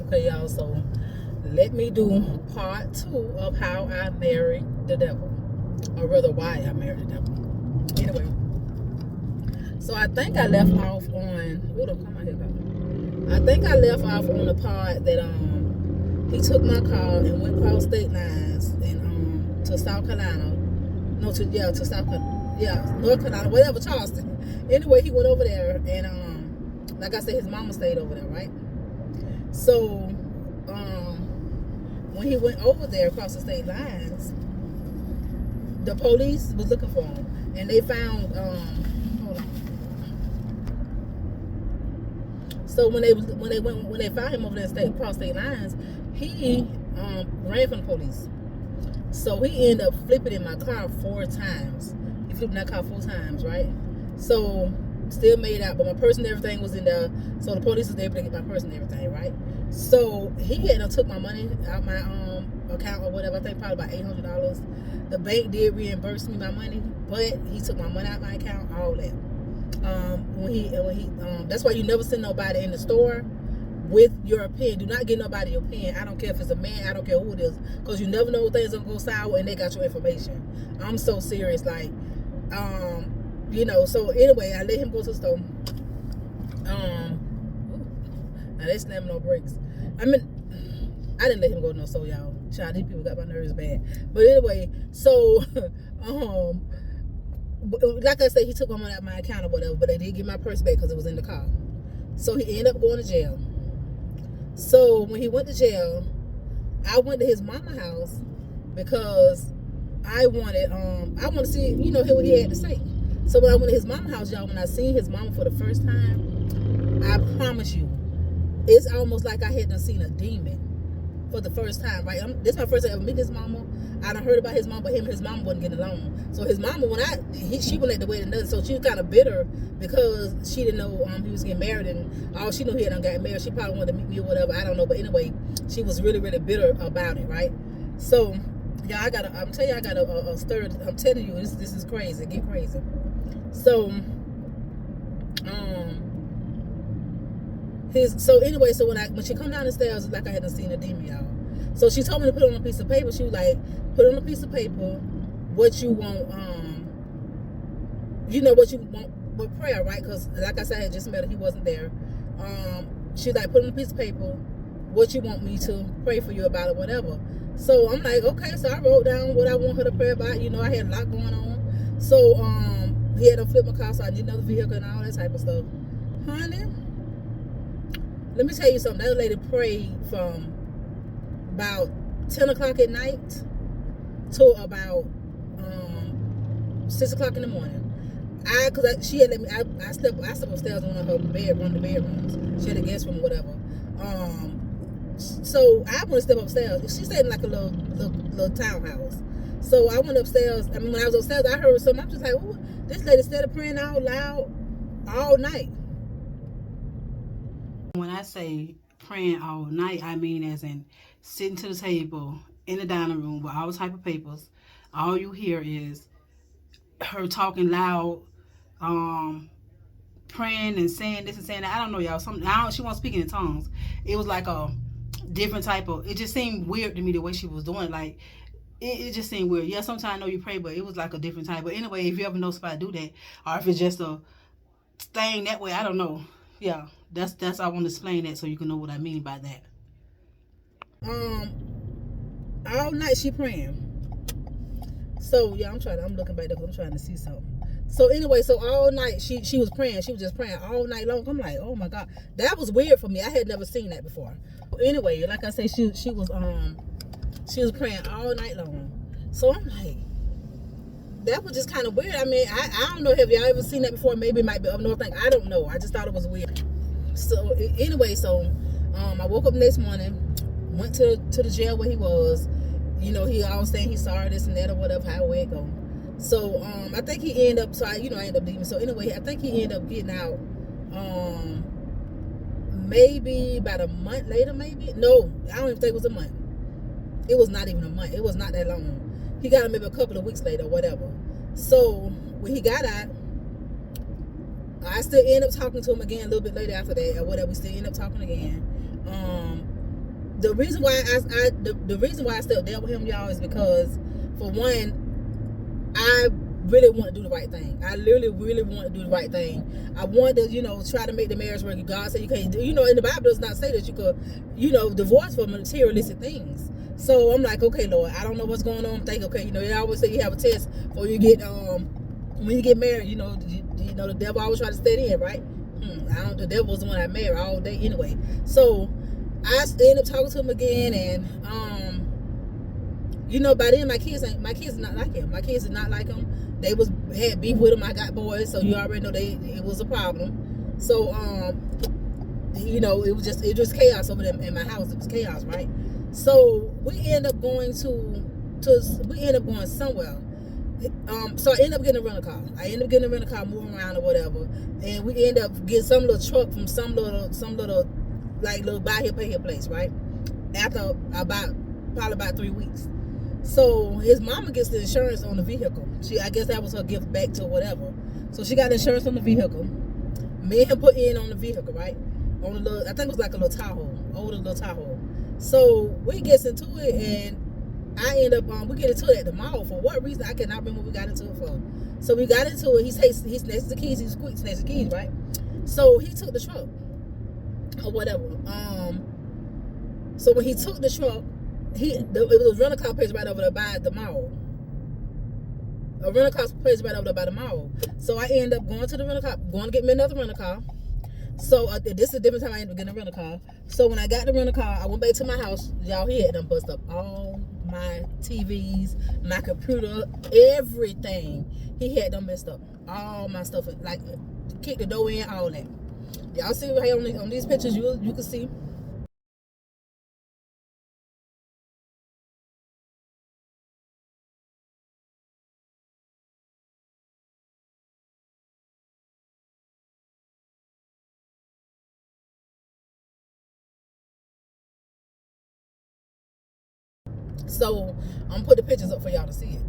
Okay, y'all, so let me do part 2 of how I married the devil, or rather why I married the devil. Anyway, so I think I left off on, hold on, come on here, I think I left off on the part that he took my car and went across state lines and to South Carolina. No, to South Carolina, North Carolina, whatever, Charleston. Anyway, he went over there and like I said, his mama stayed over there, right? So when he went over there across the state lines, the police was looking for him, and they found hold on. So when they found him over there across state lines, he ran from the police. So he ended up flipping in my car 4 times. He flipped in that car 4 times, right? So still made out, but my purse and everything was in there. So the police was able to get my purse and everything, right? So he had took my money out my account or whatever. I think probably about $800. The bank did reimburse me my money, but he took my money out my account, all that. When he that's why you never send nobody in the store with your pen. Do not get nobody your pen. I don't care if it's a man, I don't care who it is, because you never know when things are gonna go sour and they got your information. I'm so serious, like so anyway, I let him go to the store. Now they slamming no brakes. I didn't let him go to no store, y'all. Child, these people got my nerves bad. But anyway, so like I said, he took my money out of my account or whatever, but they did get my purse back because it was in the car. So he ended up going to jail. So when he went to jail, I went to his mama house because I wanted to see, what he had to say. So when I went to his mama house, y'all, when I seen his mama for the first time, I promise you, it's almost like I hadn't seen a demon for the first time, right? This is my first time ever meeting his mama. I done heard about his mama, but him and his mama wasn't getting along. So his mama, she went at the way to nothing, so she was kind of bitter because she didn't know he was getting married, and all she knew he had gotten married. She probably wanted to meet me or whatever, I don't know. But anyway, she was really, really bitter about it, right? So, yeah, I'm telling you, I got a stir. I'm telling you, this is crazy. Get crazy. So, so when she come down the stairs, it's like I hadn't seen a demon, y'all. So she told me to put on a piece of paper. She was like, put on a piece of paper what you want, what you want with prayer, right? Because like I said, I had just met her, he wasn't there. She was like, put on a piece of paper what you want me to pray for you about or whatever. So I'm like, okay. So I wrote down what I want her to pray about. I had a lot going on. So he had to flip my car, so I need another vehicle and all that type of stuff. Honey, let me tell you something. That lady prayed from about 10 o'clock at night to about 6 o'clock in the morning. She had let me. I slept upstairs in one of the bedrooms. She had a guest room or whatever. So I went to step upstairs. She stayed in like a little townhouse. So I went upstairs. When I was upstairs, I heard something. I'm just like, ooh, this lady started praying out loud all night. When I say praying all night, I mean as in sitting to the table in the dining room with all type of papers. All you hear is her talking loud, praying and saying this and saying that. I don't know, y'all. She wasn't speaking in tongues. It was like a different type of. It just seemed weird to me the way she was doing. Like it just seemed weird. Yeah, sometimes I know you pray, but it was like a different type. But anyway, if you ever know somebody do that, or if it's just a thing that way, I don't know. Yeah, that's I want to explain that so you can know what I mean by that. All night she praying. So yeah, I'm looking back there because I'm trying to see something. So anyway, so all night she was praying. She was just praying all night long. I'm like, oh my God, that was weird for me. I had never seen that before. Anyway, like I said, she was praying all night long. So I'm like, that was just kind of weird. I don't know. Have y'all ever seen that before? Maybe it might be up north thing. I don't know. I just thought it was weird. So anyway, I woke up the next morning, went to the jail where he was. He always saying he sorry this and that or whatever, how it go. So I think he ended up. So I ended up leaving. So anyway, I think he ended up getting out. Maybe about a month later. Maybe no, I don't even think it was a month. It was not even a month. It was not that long. He got him maybe a couple of weeks later or whatever. So when he got out, I still ended up talking to him again a little bit later after that or whatever. We still ended up talking again. the reason why the reason why I still dealt with him, y'all, is because, for one, I really want to do the right thing. I literally really want to do the right thing. I want to, try to make the marriage work. God said you can't do, and the Bible does not say that you could, divorce for materialistic things. So I'm like, okay, Lord, I don't know what's going on. I'm thinking, okay, they always say you have a test before you get when you get married. The devil always try to stay in, right? The devil was the one I married all day anyway. So I ended up talking to him again, and by then my kids are not like him. My kids are not like him. They had beef with him. I got boys, so you already know it was a problem. So it was just chaos over there in my house. It was chaos, right? So we end up going somewhere. So I end up getting a rental car. Moving around or whatever, and we end up getting some little truck from some little like little buy here pay here place, right? After probably about 3 weeks. So his mama gets the insurance on the vehicle. I guess that was her gift back to whatever. So she got insurance on the vehicle. Me and him put in on the vehicle, right? On the little, I think it was like a little Tahoe, older little Tahoe. So we gets into it, and I end up we get into it at the mall. For what reason I cannot remember what we got into it for. So we got into it. He snatched the keys. He was quick to snatch the keys, right? So he took the truck or whatever. So when he took the truck, it was a rental car place right over there by the mall. A rental car place right over there by the mall. So I end up going to the rental car, going to get me another rental car. So this is a different time I ended up getting a rental car. So when I got the rental car, I went back to my house. Y'all, he had done bust up all my TVs, my computer, everything. He had done messed up. All my stuff, like kicked the door in, all that. Y'all see right here on these pictures, you can see. So I'm put the pictures up for y'all to see it.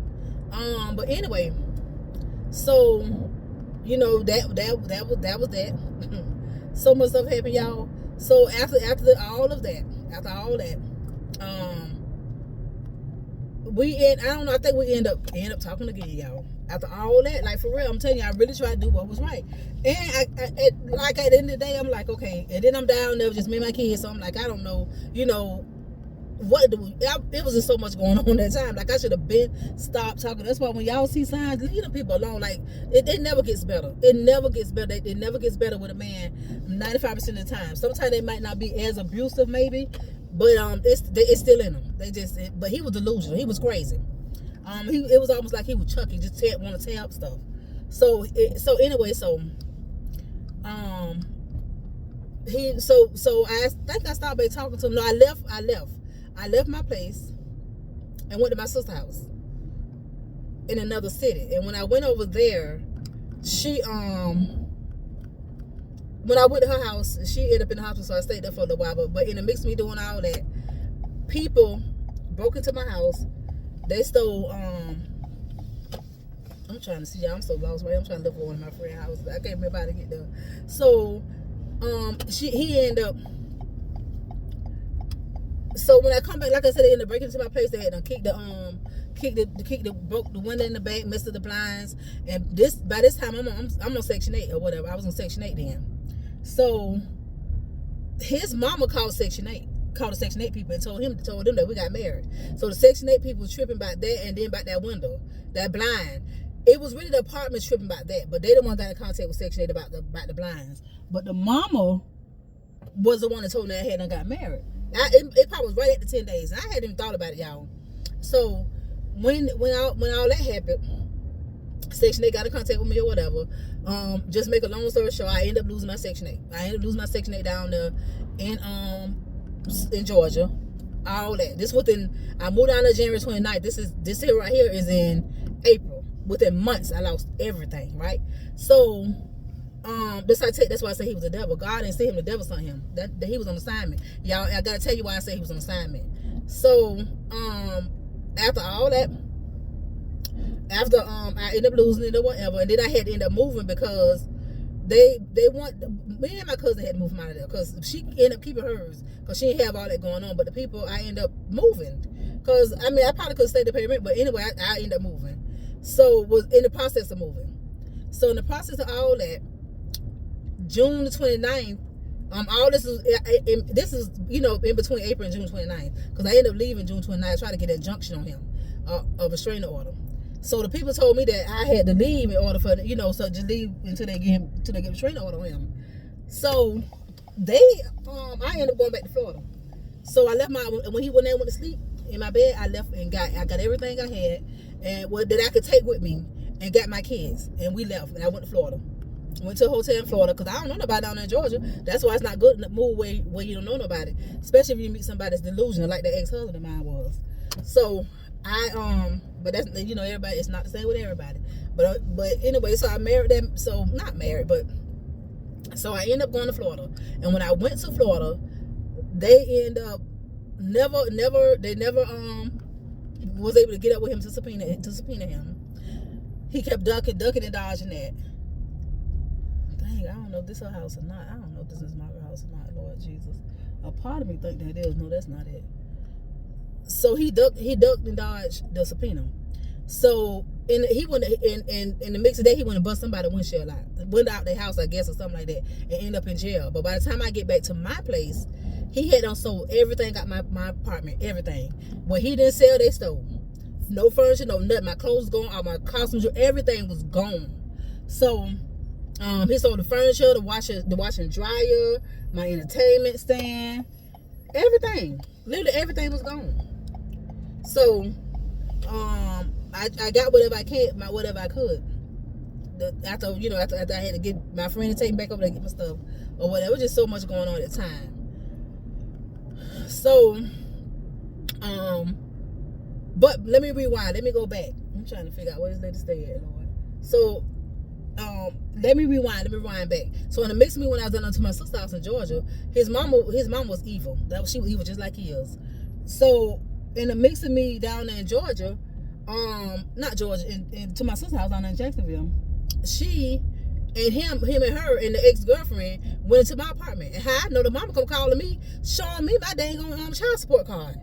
But anyway, so that was that. So much stuff happened, y'all. So after all that, I think we end up talking again, y'all. After all that, like, for real, I'm telling you, I really tried to do what was right. And like at the end of the day, I'm like, okay. And then I'm down there with just me and my kids, so I'm like, I don't know, what do we? It was just so much going on that time. Like, I should have been stopped talking. That's why when y'all see signs, leave them people alone. Like, it never gets better. It never gets better. It never gets better with a man 95% of the time. Sometimes they might not be as abusive, maybe, but it's still in them. But he was delusional. He was crazy. It was almost like he was Chucky, just want to tear up stuff. So anyway, I think I stopped by talking to him. No, I left my place and went to my sister's house in another city. And when I went over there, when I went to her house, she ended up in the hospital, so I stayed there for a little while. But in the mix of me doing all that, people broke into my house. They stole, I'm trying to see, y'all, I'm so lost, right? I'm trying to look for one of my friend's houses. I can't remember how to get there. So, he ended up, so when I come back, like I said, they ended up breaking into my place. They had broke the window in the back, messed up the blinds. And by this time, I'm on Section 8 or whatever. I was on Section 8 then. So his mama called the Section 8 people and told them that we got married. So the Section 8 people was tripping about that, and then about that window, that blind. It was really the apartments tripping about that, but they the one got in contact with Section 8 about the blinds. But the mama was the one that told me that I hadn't got married. It probably was right at the 10 days, and I hadn't even thought about it, y'all. So when all that happened, Section 8 got in contact with me or whatever. Just make a long story short, I ended up losing my Section 8. I ended up losing my Section 8 down there in Georgia. All that. I moved down there January 29th. This here right here is in April. Within months, I lost everything, right? So that's why I say he was the devil. God didn't send him, the devil sent him. That he was on assignment. Y'all, I gotta tell you why I say he was on assignment. So after all that, I ended up losing it or whatever, and then I had to end up moving because they want me and my cousin had to move from out of there because she ended up keeping hers because she didn't have all that going on. But the people I end up moving because I mean I probably could stay to pay rent, but anyway I ended up moving. So was in the process of moving. So in the process of all that, June the 29th, all this is in between April and June 29th because I ended up leaving June 29th, trying to get an injunction on him, a restraining order. So the people told me that I had to leave in order for so just leave until they get a restraining order on him. So I ended up going back to Florida. So I left when he went to sleep in my bed, I left and I got everything I had and that I could take with me and got my kids and we left and I went to Florida. Went to a hotel in Florida because I don't know nobody down there in Georgia. That's why it's not good to move where you don't know nobody, especially if you meet somebody that's delusional like the ex-husband of mine was. So but that's everybody. It's not the same with everybody. But anyway, so I married them. So not married, but so I ended up going to Florida. And when I went to Florida, they end up never was able to get up with him to subpoena him. He kept ducking and dodging that. I don't know if this is her house or not. I don't know if this is my house or not, Lord Jesus. A part of me think that is. No, that's not it. So he ducked and dodged the subpoena. So he went in the mix of that, he went and bust somebody's windshield out. Went out their house, I guess, or something like that, and ended up in jail. But by the time I get back to my place, he had sold everything, got my apartment, everything. What he didn't sell, they stole. No furniture, no nothing. My clothes gone, all my costumes, everything was gone. So he sold the furniture, the washing dryer, my entertainment stand, everything. Literally everything was gone. So I got whatever I could. After I had to get my friend to take me back over there to get my stuff or whatever. There was just so much going on at the time. So but let me rewind. Let me go back. I'm trying to figure out where this lady stay at, Lord. So let me rewind back. So in the mix of me when I was down to my sister's house in Georgia, his mom was evil. She was evil just like he is. So in the mix of me down there in Georgia, not Georgia, to my sister's house down there in Jacksonville, she and him and her and the ex-girlfriend went into my apartment. And how I know the mama come calling me, showing me my dang on child support card.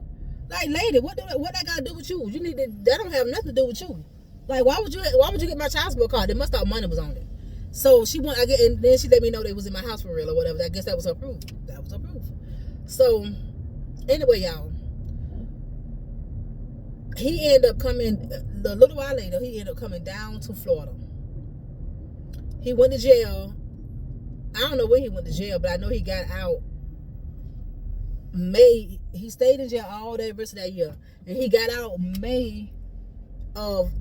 Like, lady, what that got to do with you? That don't have nothing to do with you. Like, why would you get my child support card? They must thought money was on it. So and then she let me know they was in my house for real or whatever. I guess that was her proof. That was her proof. So anyway, y'all, he ended up coming a little while later. He ended up coming down to Florida. He went to jail. I don't know when he went to jail, but I know he got out May. He stayed in jail all the rest of that year, and he got out May of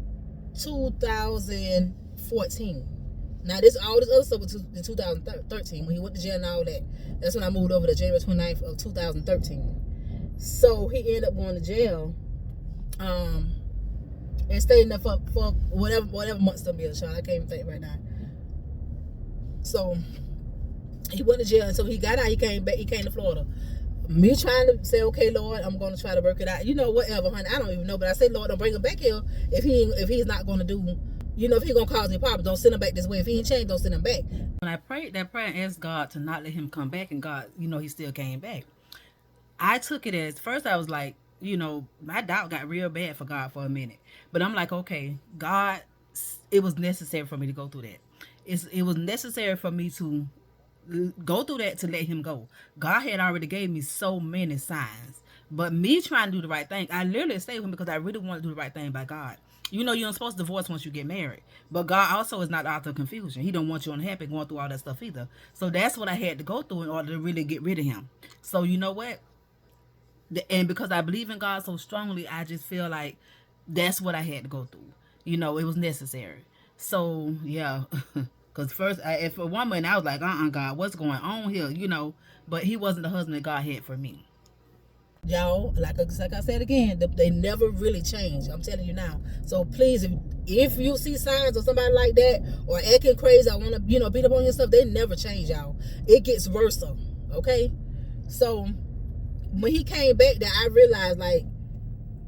2014. Now all this other stuff was in 2013 when he went to jail and all that. That's when I moved over to January 29th of 2013. So he ended up going to jail, and stayed there for whatever months to be, Sean. I can't even think right now. So he went to jail, and so he got out. He came back. He came to Florida. Me trying to say, okay, Lord, I'm going to try to work it out. Whatever, honey. I don't even know, but I say, Lord, don't bring him back here if he's not going to do. If he's going to cause me problems, don't send him back this way. If he ain't changed, don't send him back. When I prayed that prayer and asked God to not let him come back, and God, he still came back. I took it as, first I was like, my doubt got real bad for God for a minute. But I'm like, okay, God, it was necessary for me to go through that. It was necessary for me to go through that to let him go. God had already gave me so many signs. But me trying to do the right thing, I literally stayed with him because I really want to do the right thing by God. You're not supposed to divorce once you get married. But God also is not out of confusion. He don't want you unhappy going through all that stuff either. So that's what I had to go through in order to really get rid of him. So you know what? And because I believe in God so strongly, I just feel like that's what I had to go through. It was necessary. So, yeah. Because first, for one minute, I was like, God, what's going on here? But he wasn't the husband that God had for me. Y'all, like I said again, they never really change. I'm telling you now. So please, if you see signs of somebody like that or acting crazy, I want to, beat up on yourself, they never change, y'all. It gets worse, okay? So when he came back there, I realized, like,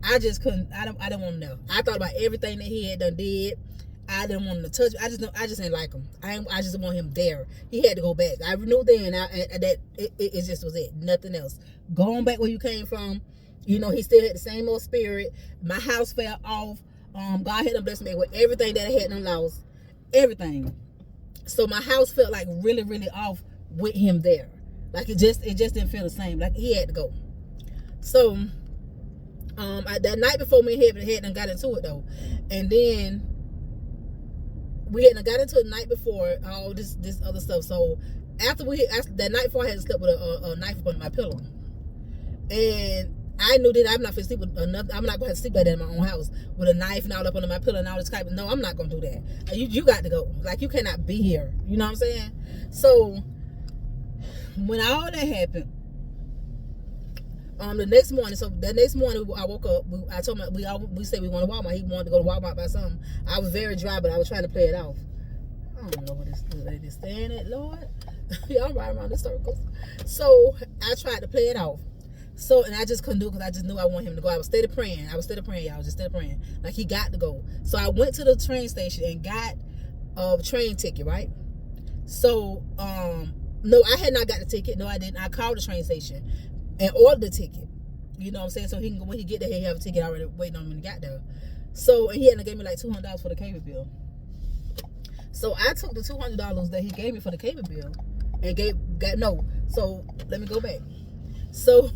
I just couldn't, I don't want to know. I thought about everything that he had done did. I didn't want him to touch me. I just didn't like him. I just want him there. He had to go back. I knew then that it just was it. Nothing else. Going back where you came from. You know, he still had the same old spirit. My house fell off. God had done blessed me with everything that I had done lost. Everything. So my house felt like really, really off with him there. Like it just didn't feel the same. Like he had to go. So that night before me and him had done got into it though. And then we hadn't got into it the night before all this other stuff. So after that night before, I had slept with a knife up under my pillow, and I knew that I'm not gonna sleep with another. I'm not gonna sleep like that in my own house with a knife and all up under my pillow and all this type of. No, I'm not gonna do that. You got to go. Like you cannot be here. You know what I'm saying? So when all that happened, the next morning, I woke up. I told him we said we wanted Walmart. He wanted to go to Walmart by something. I was very dry, but I was trying to play it off. I don't know what this lady is saying at, Lord. Y'all right around the circles. So I tried to play it off. So, and I just couldn't do it because I just knew I wanted him to go. I was steady praying. Y'all. Just steady praying. Like he got to go. So I went to the train station and got a train ticket, right? So, no, I had not got the ticket. No, I didn't. I called the train station and ordered the ticket. You know what I'm saying? So he can, when he get there, he have a ticket already waiting on him when he got there. So, and he had to give me like $200 for the cable bill. So I took the $200 that he gave me for the cable bill and So let me go back. So,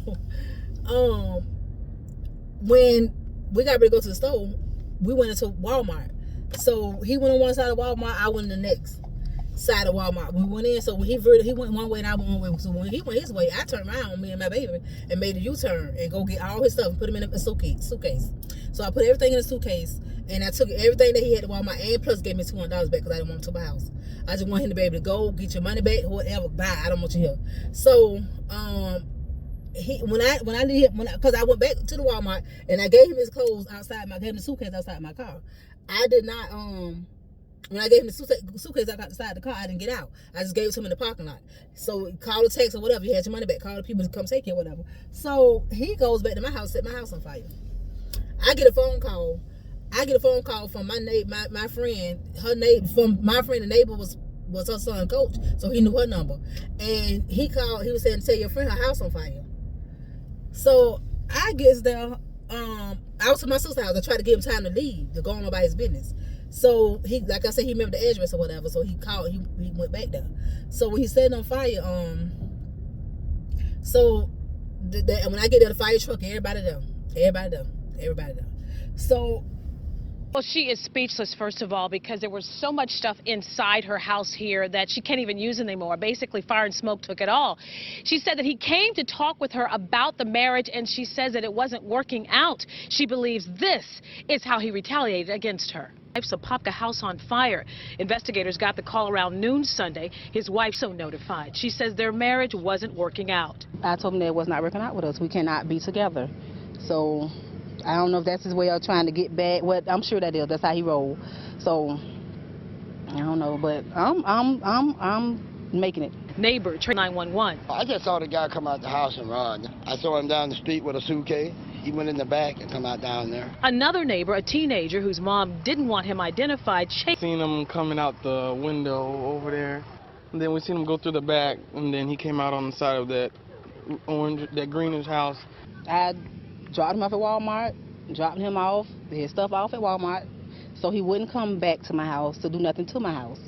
when we got ready to go to the store, we went into Walmart. So he went on one side of Walmart, I went in the next side of Walmart. We went in, so when he went one way and I went one way. So when he went his way, I turned around, me and my baby, and made a U-turn and go get all his stuff and put him in a suitcase. So I put everything in a suitcase, and I took everything that he had to Walmart and plus gave me $200 back because I didn't want him to my house. I just want him to be able to go get your money back, whatever. Bye. I don't want you here. So because I went back to the Walmart and I gave him his clothes outside gave him the suitcase outside my car. I did not when I gave him the suitcase I got inside the car, I didn't get out. I just gave it to him in the parking lot. So call the text or whatever, you had your money back, call the people to come take it or whatever. So he goes back to my house, set my house on fire. I get a phone call from my friend, the neighbor was her son coach, so he knew her number. And he called, he was saying, tell your friend her house on fire. So I gets there, I was to my sister's house. I tried to give him time to leave, to go on about his business. So he, like I said, he remembered the address or whatever. So he called, he went back there. So when he set it on fire, when I get there, the fire truck, everybody there. So Well, she is speechless, first of all, because there was so much stuff inside her house here that she can't even use anymore. Basically, fire and smoke took it all. She said that he came to talk with her about the marriage, and she says that it wasn't working out. She believes this is how he retaliated against her. So popped the house on fire. Investigators got the call around noon Sunday. His wife so notified. She says their marriage wasn't working out. I told him that it was not working out with us. We cannot be together. So I don't know if that's his way of trying to get back. Well, I'm sure that is. That's how he rolled. So I don't know, but I'm making it. Neighbor, 911. I just saw the guy come out the house and run. I saw him down the street with a suitcase. He went in the back and come out down there. Another neighbor, a teenager whose mom didn't want him identified, seen him coming out the window over there, and then we seen him go through the back, and then he came out on the side of that greenish house. I dropped him off at Walmart, dropped him off, his stuff off at Walmart, so he wouldn't come back to my house to do nothing to my house.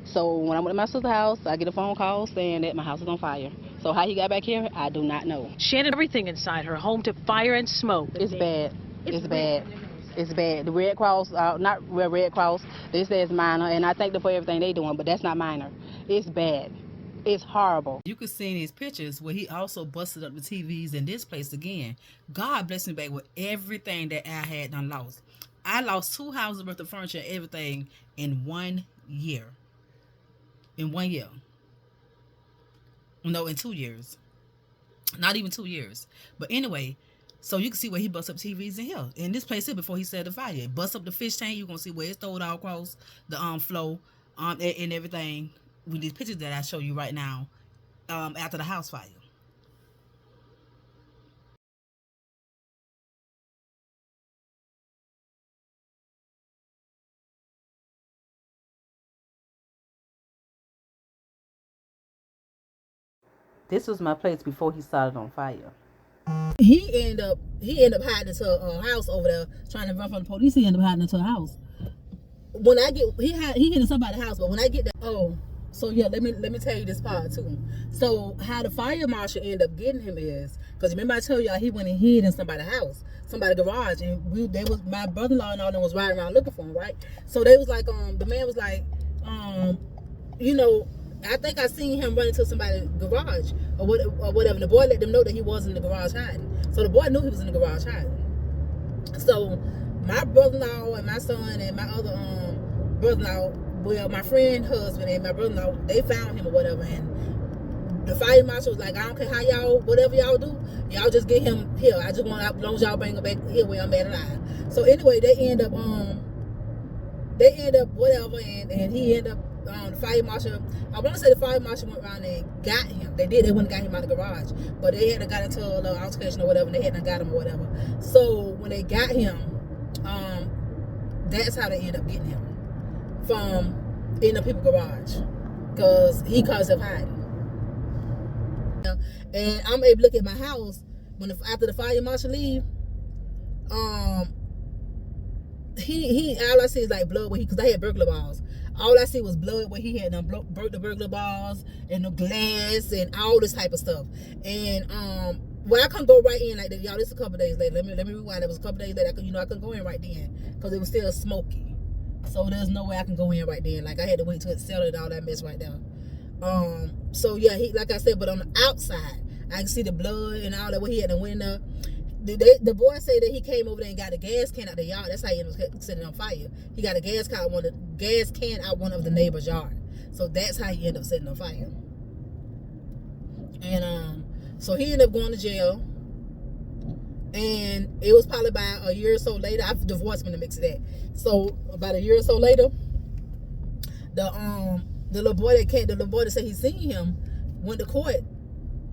So when I went to my sister's house, I get a phone call saying that my house is on fire. So how he got back here, I do not know. Shannon, everything inside her home to fire and smoke. It's bad. It's bad. It's bad. The Red Cross, not Red Cross, they say it's minor, and I thank them for everything they doing, but that's not minor. It's bad. It's horrible. You could see in his pictures where he also busted up the TVs in this place again. God blessed me back with everything that I had done lost. I lost 2 houses worth of furniture and everything in 1 year. In 1 year. No, in 2 years. Not even 2 years. But anyway, so you can see where he bust up TVs in here. In this place here before he set the fire. Bust up the fish tank. You're going to see where it's stowed all across the floor and everything. With these pictures that I show you right now after the house fire. This was my place before he started on fire. He ended up hiding into a house over there, trying to run from the police. He ended up hiding into a house. When I get he hid in somebody's house, but when I get there, so yeah, let me tell you this part too. So how the fire marshal ended up getting him is because remember I told y'all he went and hid in somebody's house, somebody's garage, and my brother-in-law and all them was riding around looking for him, right? So they was like, the man was like, you know, I think I seen him run into somebody's garage or whatever. The boy let them know that he was in the garage hiding. So the boy knew he was in the garage hiding. So my brother-in-law and my son and my other brother-in-law, well, my friend husband and my brother-in-law, they found him or whatever. And the fire marshal was like, I don't care how y'all, whatever y'all do, y'all just get him here. I just want as long as y'all bring him back here where I'm at alive. So anyway, they end up whatever, and he ended up the fire marshal. I want to say the fire marshal went around and got him. They went and got him out of the garage, but they hadn't got into a little altercation or whatever. And they hadn't got him or whatever. So when they got him, that's how they end up getting him from in the people's garage because he caused them hiding. And I'm able to look at my house after the fire marshal leave. He all I see is like blood because I had burglar bars. All I see was blood where he had broke the burglar bars and the glass and all this type of stuff. And well, I couldn't go right in like that, y'all. This a couple days later. Let me rewind. It was a couple days later. I couldn't go in right then because it was still smoky. So there's no way I can go in right then. Like I had to wait till it settled and all that mess right there. So yeah, he like I said, but on the outside, I can see the blood and all that. What he had in the window. The boy said that he came over there and got a gas can out the yard. That's how he ended up setting on fire. He got a gas can out one of the neighbor's yard. So that's how he ended up setting on fire. And so he ended up going to jail. And it was probably about a year or so later. I've divorced in the mix of that. So about a year or so later, the little boy that said he seen him went to court,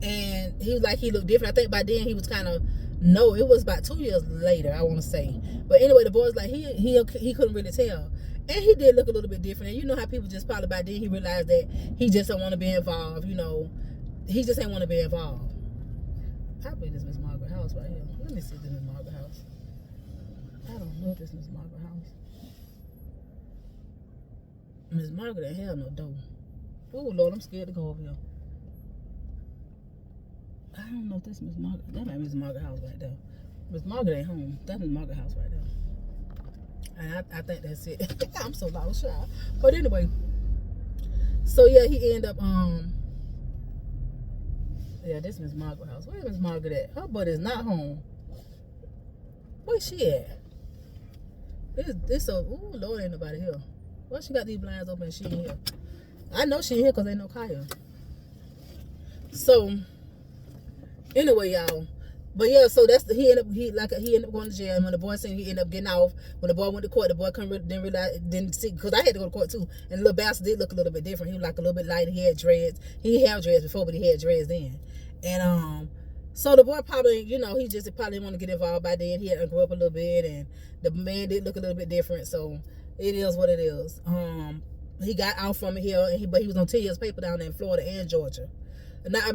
and he was like he looked different. I think by then he was kind of. No, it was about 2 years later, I want to say. But anyway, the boy was like, he couldn't really tell. And he did look a little bit different. And you know how people just probably by then he realized that he just don't want to be involved, you know. He just ain't want to be involved. I believe this is Miss Margaret house right here. Let me see if this is Miss Margaret house. I don't know if this is Miss Margaret house. Miss Margaret ain't have no door. Oh, Lord, I'm scared to go over here. I don't know if this is Miss Margaret. That might be Miss Margaret house right there. Miss Margaret ain't home. That's Miss Margaret house right there. And I think that's it. I'm so lost, child. But anyway, so yeah, he ended up yeah, this is Miss Margaret house. Where is Miss Margaret at? Her butt is not home. Where's she at? This so ooh Lord, ain't nobody here. Why she got these blinds open and she ain't here? I know she ain't here because ain't no Kaya. So anyway, y'all. But yeah, so that's he ended up going to jail. And when the boy seen he ended up getting off, when the boy went to court, the boy didn't see because I had to go to court too. And the little bastard did look a little bit different. He was like a little bit lighter. He had dreads. He didn't have dreads before, but he had dreads then. And so the boy probably, you know, he just probably didn't want to get involved by then. He had to grow up a little bit, and the man did look a little bit different. So it is what it is. He got out from it here, but he was on 10 years paper down there in Florida and Georgia.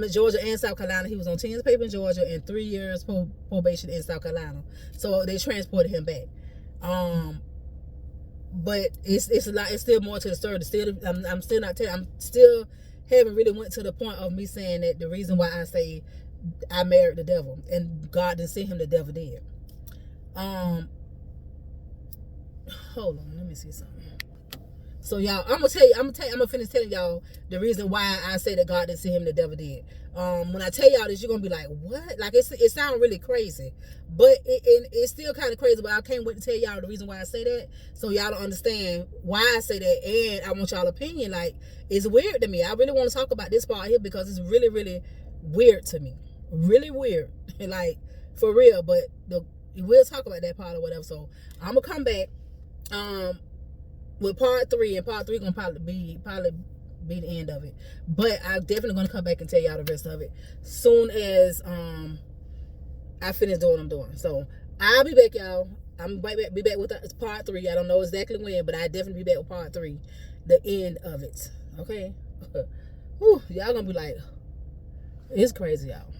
Georgia and South Carolina. He was on 10 years paper in Georgia and 3 years probation in South Carolina. So they transported him back. But it's a lot. It's still more to the story. I'm still haven't really went to the point of me saying that the reason why I say I married the devil and God didn't send him, the devil did. Hold on, let me see something. So y'all, I'm gonna finish telling y'all the reason why I say that God didn't see him, the devil did. When I tell y'all this, you're gonna be like, what? Like it sounds really crazy, but it's still kind of crazy. But I can't wait to tell y'all the reason why I say that, so y'all don't understand why I say that, and I want y'all opinion. Like it's weird to me. I really want to talk about this part here because it's really, really weird to me. Really weird, like for real. But we'll talk about that part or whatever. So I'm gonna come back. With part 3, and part 3 gonna probably be the end of it. But I'm definitely gonna come back and tell y'all the rest of it soon as I finish doing what I'm doing. So I'll be back, y'all. I'm be back with part 3. I don't know exactly when, but I definitely be back with part 3, the end of it. Okay. Whew, y'all gonna be like, It's crazy, y'all.